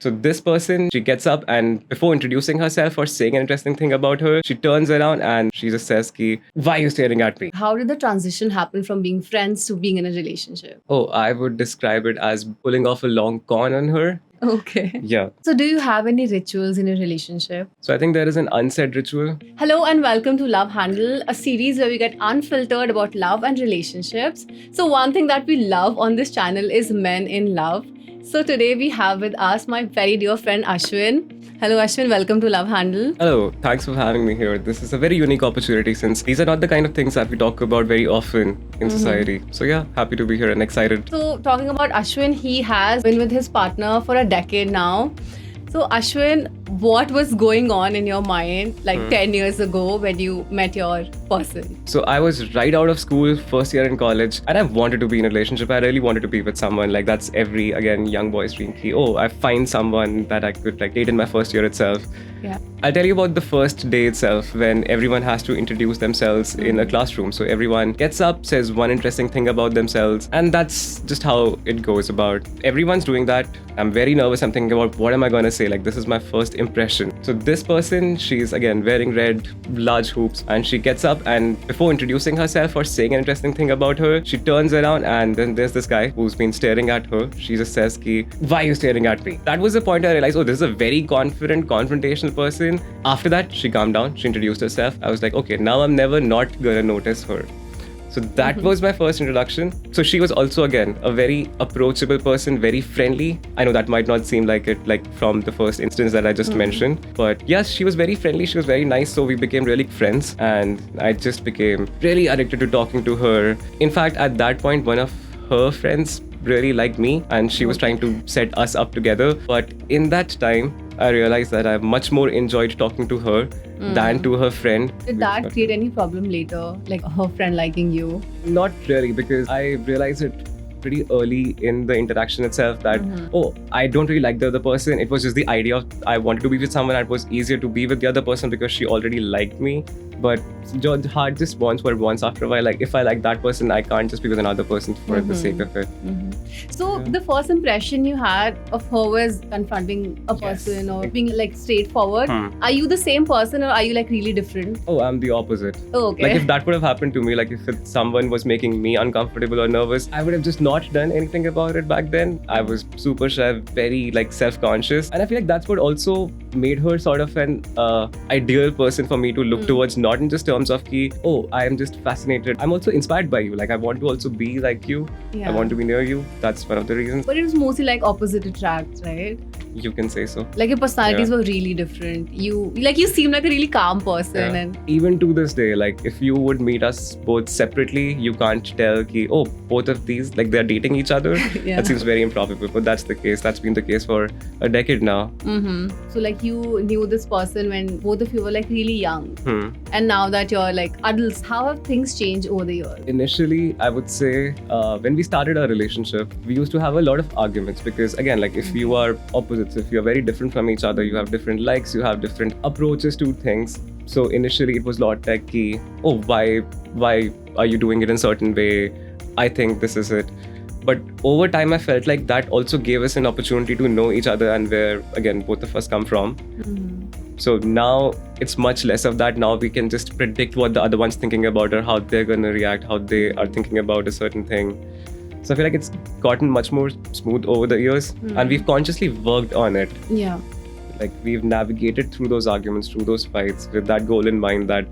So this person, she gets up and before introducing herself or saying an interesting thing about her, she turns around and she just says, ki, why are you staring at me? How did the transition happen from being friends to being in a relationship? Oh, I would describe it as pulling off a long con on her. Okay. Yeah. So, do you have any rituals in your relationship? So I think there is an unsaid ritual. Hello and welcome to Love Handle, a series where we get unfiltered about love and relationships. So, one thing that we love on this channel is men in love. So, today we have with us my very dear friend Ashwin. Hello Ashwin, welcome to Love Handle. Hello, thanks for having me here. This is a very unique opportunity since these are not the kind of things that we talk about very often in society. So yeah, happy to be here and excited. So, talking about Ashwin, he has been with his partner for a decade now. So, Ashwin, what was going on in your mind like 10 years ago when you met your person? So I was right out of school, first year in college, and I wanted to be in a relationship. I really wanted to be with someone. Like that's every, again, young boy's dream. Oh, I find someone that I could like date in my first year itself. Yeah. I'll tell you about the first day itself when everyone has to introduce themselves in a classroom. So everyone gets up, says one interesting thing about themselves, and that's just how it goes about. Everyone's doing that. I'm very nervous. I'm thinking about what am I going to say? Like this is my first impression. So this person, she's again wearing red, large hoops, and she gets up and before introducing herself or saying an interesting thing about her, she turns around and then there's this guy who's been staring at her. She just says, ki, why are you staring at me? That was the point I realized, oh, this is a very confident, confrontational person. After that, she calmed down, she introduced herself. I was like, okay, now I'm never not gonna notice her. So that was my first introduction. So she was also, again, a very approachable person, very friendly. I know that might not seem like it, like from the first instance that I just mentioned. But yes, she was very friendly. She was very nice. So we became really friends. And I just became really addicted to talking to her. In fact, at that point, one of her friends really liked me and she was trying to set us up together. But in that time, I realized that I much more enjoyed talking to her than to her friend. Did that create any problem later, like her friend liking you? Not really, because I realized it pretty early in the interaction itself that, oh, I don't really like the other person. It was just the idea of I wanted to be with someone and it was easier to be with the other person because she already liked me. But your heart just wants what it wants after a while. Like if I like that person, I can't just be with another person for the sake of it. So the first impression you had of her was confronting a person or being like straightforward. Are you the same person or are you like really different? Oh, I'm the opposite. Oh, okay. Like if that would have happened to me, like if someone was making me uncomfortable or nervous, I would have just not done anything about it back then. I was super shy, very like self-conscious. And I feel like that's what also made her sort of an ideal person for me to look towards, not in just terms of ki, oh, I am just fascinated. I'm also inspired by you. Like I want to also be like you. Yeah. I want to be near you. That's one of the reasons. But it was mostly like opposite attracts, right? You can say so. Like your personalities were really different. You seem like a really calm person, and even to this day, like if you would meet us both separately, you can't tell ki, oh, both of these like they're dating each other. That seems very improbable, but that's the case. That's been the case for a decade now. So like you knew this person when both of you were like really young, and now that you're like adults, how have things changed over the years? Initially, I would say when we started our relationship, we used to have a lot of arguments because again, like if you are opposites, if you're very different from each other, you have different likes, you have different approaches to things. So initially, it was a lot like, ki, oh, why are you doing it in a certain way? I think this is it. But over time, I felt like that also gave us an opportunity to know each other and where, again, both of us come from. So now it's much less of that. Now we can just predict what the other one's thinking about or how they're going to react, how they are thinking about a certain thing. So I feel like it's gotten much more smooth over the years and we've consciously worked on it. Yeah. Like we've navigated through those arguments, through those fights with that goal in mind that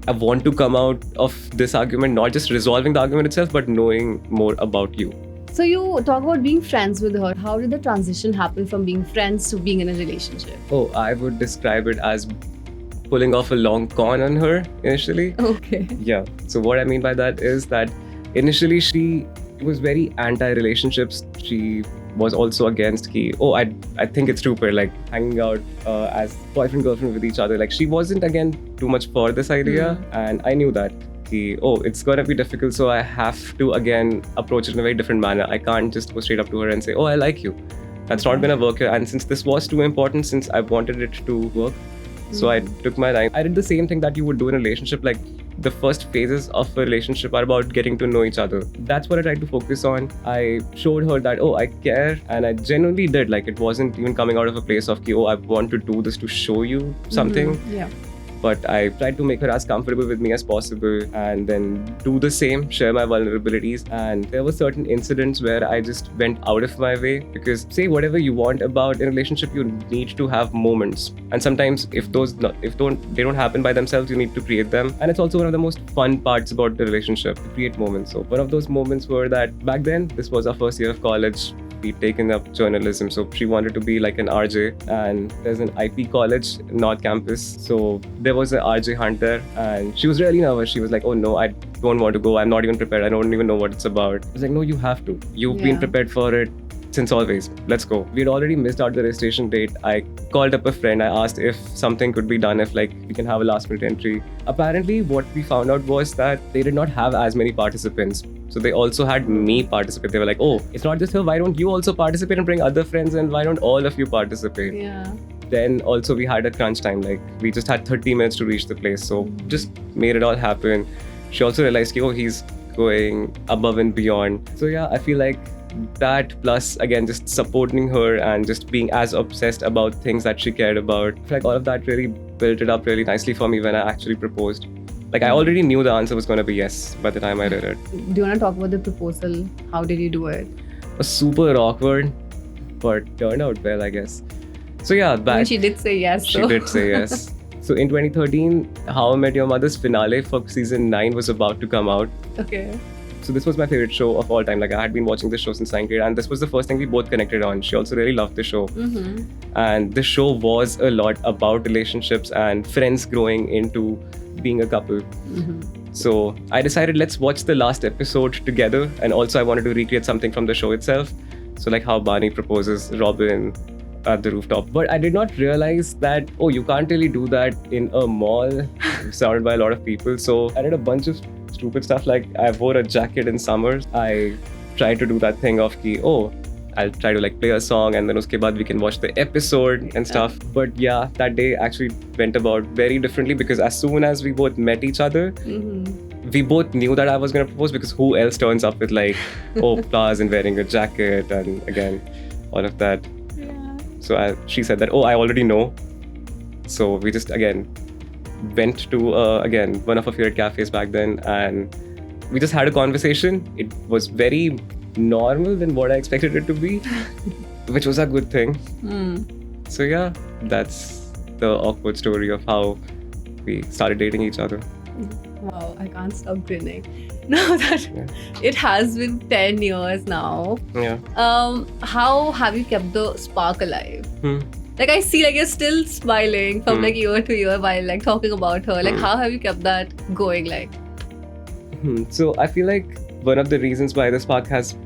I want to come out of this argument, not just resolving the argument itself, but knowing more about you. So you talk about being friends with her. How did the transition happen from being friends to being in a relationship? Oh, I would describe it as pulling off a long con on her initially. Okay. Yeah. So what I mean by that is that initially she was very anti-relationships. She was also against ki, oh, I think it's stupid, like hanging out as boyfriend, girlfriend with each other. Like she wasn't again too much for this idea. And I knew that. Oh, it's gonna be difficult, so I have to again approach it in a very different manner. I can't just go straight up to her and say, oh, I like you. That's not gonna work here. And since this was too important, since I wanted it to work, So I took my time. I did the same thing that you would do in a relationship. Like the first phases of a relationship are about getting to know each other. That's what I tried to focus on. I showed her that, oh, I care. And I genuinely did. Like it wasn't even coming out of a place of, oh, I want to do this to show you something. Yeah. But I tried to make her as comfortable with me as possible and then do the same, share my vulnerabilities. And there were certain incidents where I just went out of my way because say whatever you want about in a relationship, you need to have moments. And sometimes if they don't happen by themselves, you need to create them. And it's also one of the most fun parts about the relationship, to create moments. So one of those moments were that back then, this was our first year of college. We'd taken up journalism, so she wanted to be like an RJ, and there's an IP college, North Campus, so there was an RJ hunt there, and she was really nervous. She was like, oh no, I don't want to go, I'm not even prepared, I don't even know what it's about. I was like, no, you have to. You've been prepared for it since always. Let's go. We'd already missed out the registration date. I called up a friend. I asked if something could be done, if like we can have a last minute entry. Apparently, what we found out was that they did not have as many participants. So they also had me participate. They were like, oh, it's not just her. Why don't you also participate and bring other friends? And why don't all of you participate? Yeah. Then also we had a crunch time. Like we just had 30 minutes to reach the place. So just made it all happen. She also realized, oh, he's going above and beyond. So yeah, I feel like that plus again just supporting her and just being as obsessed about things that she cared about, I feel like all of that really built it up really nicely for me when I actually proposed. Like I already knew the answer was going to be yes by the time I did it. Do you want to talk about the proposal? How did you do it? It was super awkward, but turned out well, I guess. So yeah, back. She did say yes. She did say yes. So in 2013, How I Met Your Mother's finale for season 9 was about to come out. Okay. So this was my favorite show of all time. Like I had been watching this show since 9th grade, and this was the first thing we both connected on. She also really loved the show. And the show was a lot about relationships and friends growing into being a couple. So I decided let's watch the last episode together, and also I wanted to recreate something from the show itself. So like how Barney proposes Robin at the rooftop. But I did not realize that, oh, you can't really do that in a mall surrounded by a lot of people. So I did a bunch of stupid stuff, like I wore a jacket in summers. I tried to do that thing of ki, oh, I'll try to like play a song and then uske baad we can watch the episode and stuff. But yeah, that day actually went about very differently because as soon as we both met each other, we both knew that I was going to propose because who else turns up with like, oh, flowers and wearing a jacket and again, all of that. Yeah. So she said that, oh, I already know. So we just again went to again one of our favorite cafes back then, and we just had a conversation. It was very normal than what I expected it to be, which was a good thing. So yeah, that's the awkward story of how we started dating each other. Wow, I can't stop grinning. Now that it has been 10 years now, how have you kept the spark alive? Like I see like you're still smiling from like year to year while like talking about her. Like how have you kept that going? Like So I feel like one of the reasons why the spark has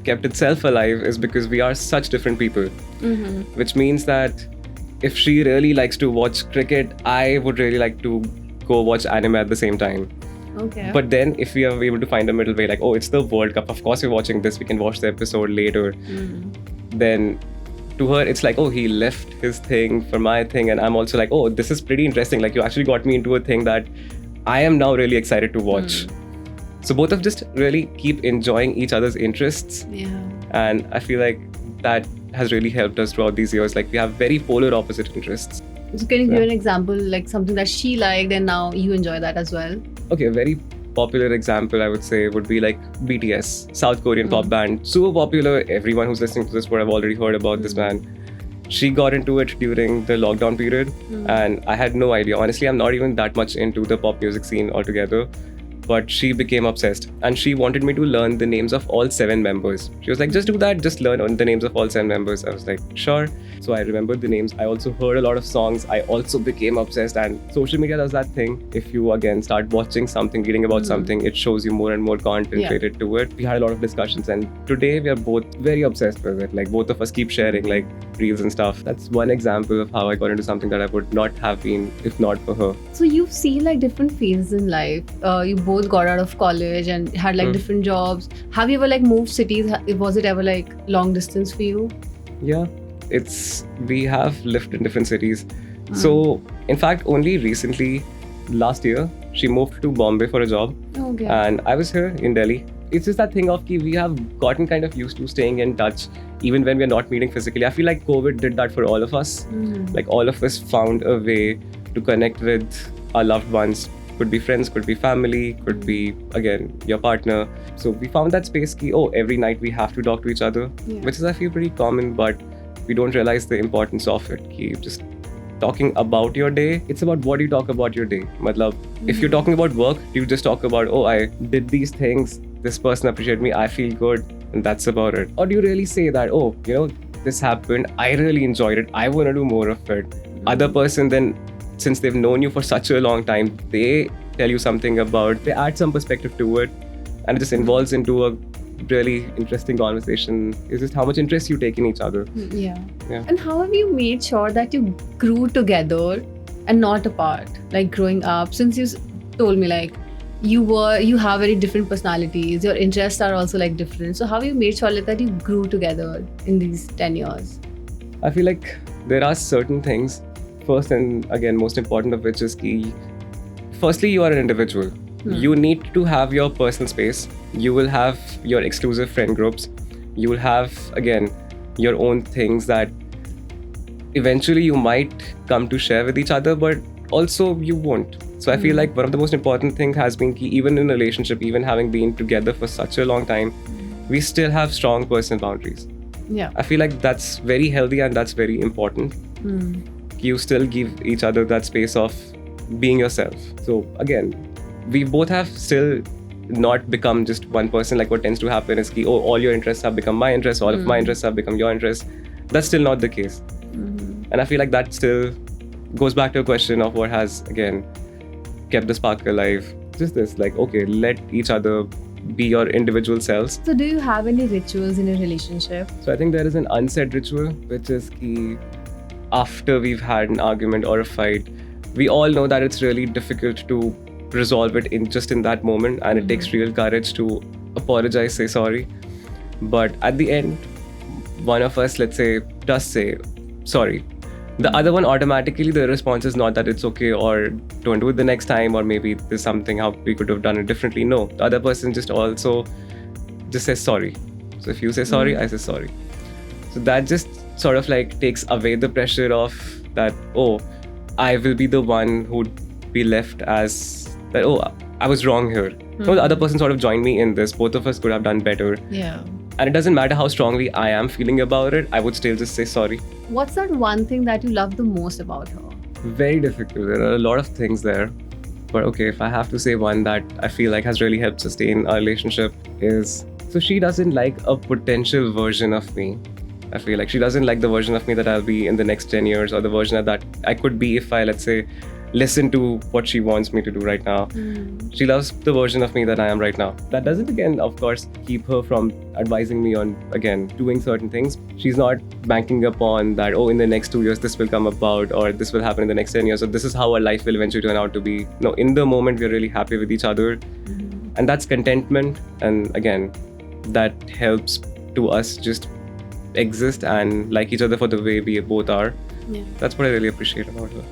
kept itself alive is because we are such different people. Which means that if she really likes to watch cricket, I would really like to go watch anime at the same time. okay. But then if we are able to find a middle way, like, oh, it's the World Cup, of course we're watching this, we can watch the episode later. Then to her, it's like, oh, he left his thing for my thing. And I'm also like, oh, this is pretty interesting. Like, you actually got me into a thing that I am now really excited to watch. So both of just really keep enjoying each other's interests. Yeah. And I feel like that has really helped us throughout these years. Like, we have very polar opposite interests. So can you give an example, like something that she liked and now you enjoy that as well? Okay, a very popular example I would say would be like BTS, South Korean pop band. Super popular. Everyone who's listening to this would have already heard about this band. She got into it during the lockdown period and I had no idea. Honestly, I'm not even that much into the pop music scene altogether. But she became obsessed and she wanted me to learn the names of all 7 members. She was like, just do that, just learn the names of all 7 members. I was like, sure. So I remembered the names. I also heard a lot of songs. I also became obsessed, and social media does that thing. If you again start watching something, reading about something, it shows you more and more content related to it. We had a lot of discussions and today we are both very obsessed with it. Like both of us keep sharing like reels and stuff. That's one example of how I got into something that I would not have been if not for her. So you've seen like different phases in life. You both got out of college and had like different jobs. Have you ever like moved cities? Was it ever like long distance for you? Yeah, we have lived in different cities. So, in fact, only recently, last year, she moved to Bombay for a job. Okay. And I was here in Delhi. It's just that thing of ki we have gotten kind of used to staying in touch even when we're not meeting physically. I feel like COVID did that for all of us. Like all of us found a way to connect with our loved ones. Could be friends, could be family, could be, again, your partner. So we found that space ki, every night we have to talk to each other, which is, I feel, pretty common, but we don't realize the importance of it. Ki just talking about your day, it's about what you talk about your day. Matlab, if you're talking about work, you just talk about, I did these things, this person appreciated me, I feel good, and that's about it. Or do you really say that, this happened, I really enjoyed it, I want to do more of it. Other person then, since they've known you for such a long time, they tell you something about, they add some perspective to it, and it just involves into a really interesting conversation. It's just how much interest you take in each other. Yeah. And how have you made sure that you grew together and not apart? Like growing up, since you told me like you have very different personalities, your interests are also like different. So how have you made sure that you grew together in these 10 years? I feel like there are certain things. First and again, most important of which is key. Firstly, you are an individual. You need to have your personal space. You will have your exclusive friend groups. You will have, again, your own things that eventually you might come to share with each other, but also you won't. So I feel like one of the most important things has been key, even in a relationship, even having been together for such a long time, we still have strong personal boundaries. Yeah. I feel like that's very healthy and that's very important. You still give each other that space of being yourself. So again, we both have still not become just one person. Like what tends to happen is all your interests have become my interests, all of my interests have become your interests. That's still not the case. And I feel like that still goes back to a question of what has, again, kept the spark alive. Just this, like, let each other be your individual selves. So do you have any rituals in a relationship? So I think there is an unsaid ritual, which is after we've had an argument or a fight, we all know that it's really difficult to resolve it in that moment, and it takes real courage to apologize, say sorry. But at the end, one of us, let's say, does say sorry. The other one, automatically the response is not that it's okay or don't do it the next time, or maybe there's something how we could have done it differently. No, the other person just says sorry. So if you say sorry, I say sorry. So that just sort of like takes away the pressure of that, I will be the one who'd be left as that, I was wrong here. No, the other person sort of joined me in this. Both of us could have done better. Yeah. And it doesn't matter how strongly I am feeling about it, I would still just say sorry. What's that one thing that you love the most about her? Very difficult. There are a lot of things there. But if I have to say one that I feel like has really helped sustain our relationship is, so she doesn't like a potential version of me. I feel like she doesn't like the version of me that I'll be in the next 10 years, or the version that I could be if I, let's say, listen to what she wants me to do right now. She loves the version of me that I am right now. That doesn't, again, of course, keep her from advising me on, again, doing certain things. She's not banking upon that, in the next 2 years this will come about, or this will happen in the next 10 years, or this is how our life will eventually turn out to be. No, in the moment, we're really happy with each other. And that's contentment. And again, that helps to us just exist and like each other for the way we both are. Yeah. That's what I really appreciate about her.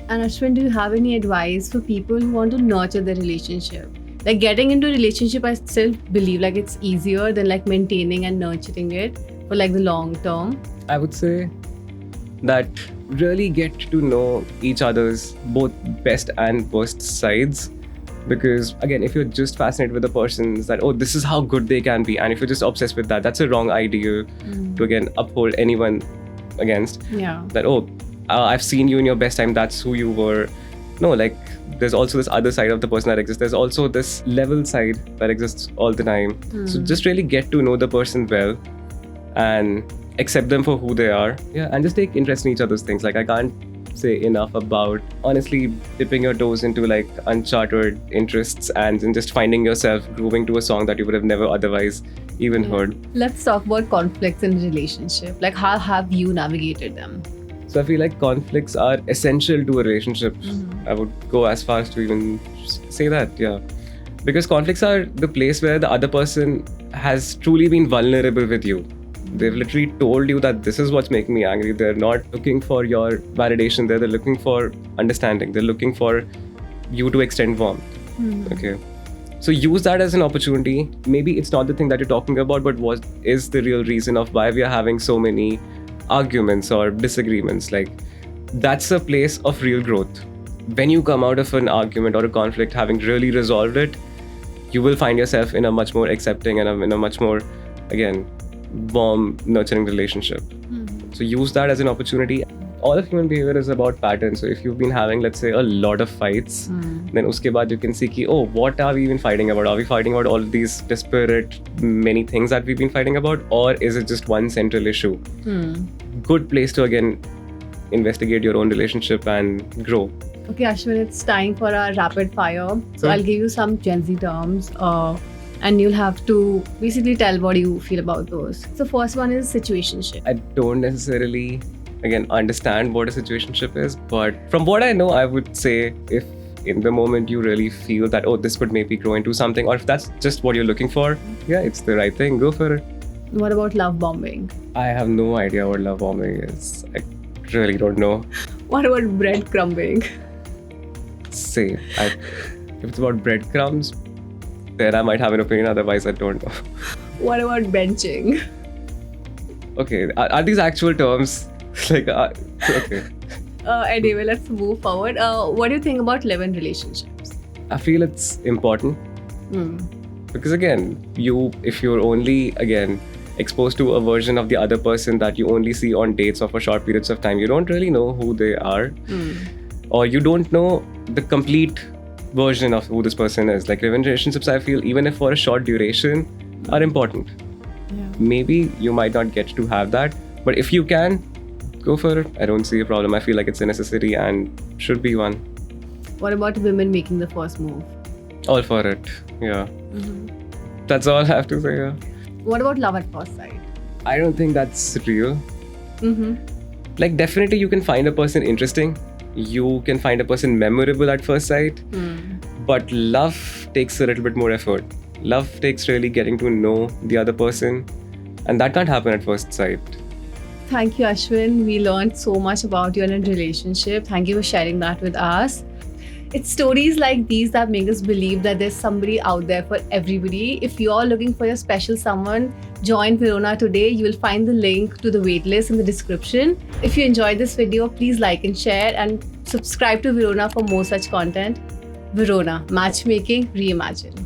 And Ashwin, do you have any advice for people who want to nurture their relationship? Like getting into a relationship, I still believe like it's easier than like maintaining and nurturing it for like the long term. I would say that really get to know each other's both best and worst sides. Because again, if you're just fascinated with the person, that this is how good they can be, and if you're just obsessed with that, that's a wrong idea to again uphold anyone against. Yeah. That I've seen you in your best time, that's who you were. No, like there's also this other side of the person that exists. There's also this level side that exists all the time. So just really get to know the person well and accept them for who they are. Yeah, and just take interest in each other's things. Like I can't say enough about honestly dipping your toes into like uncharted interests and just finding yourself grooving to a song that you would have never otherwise even heard. Let's talk about conflicts in a relationship. Like how have you navigated them? So I feel like conflicts are essential to a relationship. I would go as far as to even say that, yeah. Because conflicts are the place where the other person has truly been vulnerable with you. They've literally told you that this is what's making me angry. They're not looking for your validation. They're looking for understanding. They're looking for you to extend warmth. Okay. So use that as an opportunity. Maybe it's not the thing that you're talking about, but what is the real reason of why we are having so many arguments or disagreements? Like, that's a place of real growth. When you come out of an argument or a conflict having really resolved it, you will find yourself in a much more accepting and in a much more, again, warm, nurturing relationship. So use that as an opportunity. All of human behavior is about patterns. So if you've been having, let's say, a lot of fights, then uske baad you can see ki, oh, what are we even fighting about? Are we fighting about all of these disparate, many things that we've been fighting about? Or is it just one central issue? Good place to, again, investigate your own relationship and grow. Okay, Ashwin, it's time for our rapid fire. So I'll give you some Gen Z terms and you'll have to basically tell what you feel about those. So first one is situationship. I don't necessarily, again, understand what a situationship is, but from what I know, I would say if in the moment you really feel that, oh, this could maybe grow into something, or if that's just what you're looking for, yeah, it's the right thing, go for it. What about love bombing? I have no idea what love bombing is. I really don't know. What about breadcrumbing? Same. If it's about breadcrumbs, then I might have an opinion, otherwise I don't know. What about benching? Okay, are these actual terms? Like, okay. Anyway, let's move forward. What do you think about live-in relationships? I feel it's important. Because again, if you're only, again, exposed to a version of the other person that you only see on dates or for short periods of time, you don't really know who they are. Or you don't know the complete version of who this person is. Like live-in relationships, I feel, even if for a short duration, are important. Yeah. Maybe you might not get to have that, but if you can, go for it. I don't see a problem. I feel like it's a necessity and should be one. What about women making the first move? All for it. Yeah. That's all I have to say. Yeah. What about love at first sight? I don't think that's real. Like, definitely you can find a person interesting. You can find a person memorable at first sight. But love takes a little bit more effort. Love takes really getting to know the other person. And that can't happen at first sight. Thank you, Ashwin. We learned so much about your relationship. Thank you for sharing that with us. It's stories like these that make us believe that there's somebody out there for everybody. If you're looking for your special someone, join Verona today. You will find the link to the waitlist in the description. If you enjoyed this video, please like and share and subscribe to Verona for more such content. Verona, matchmaking reimagined.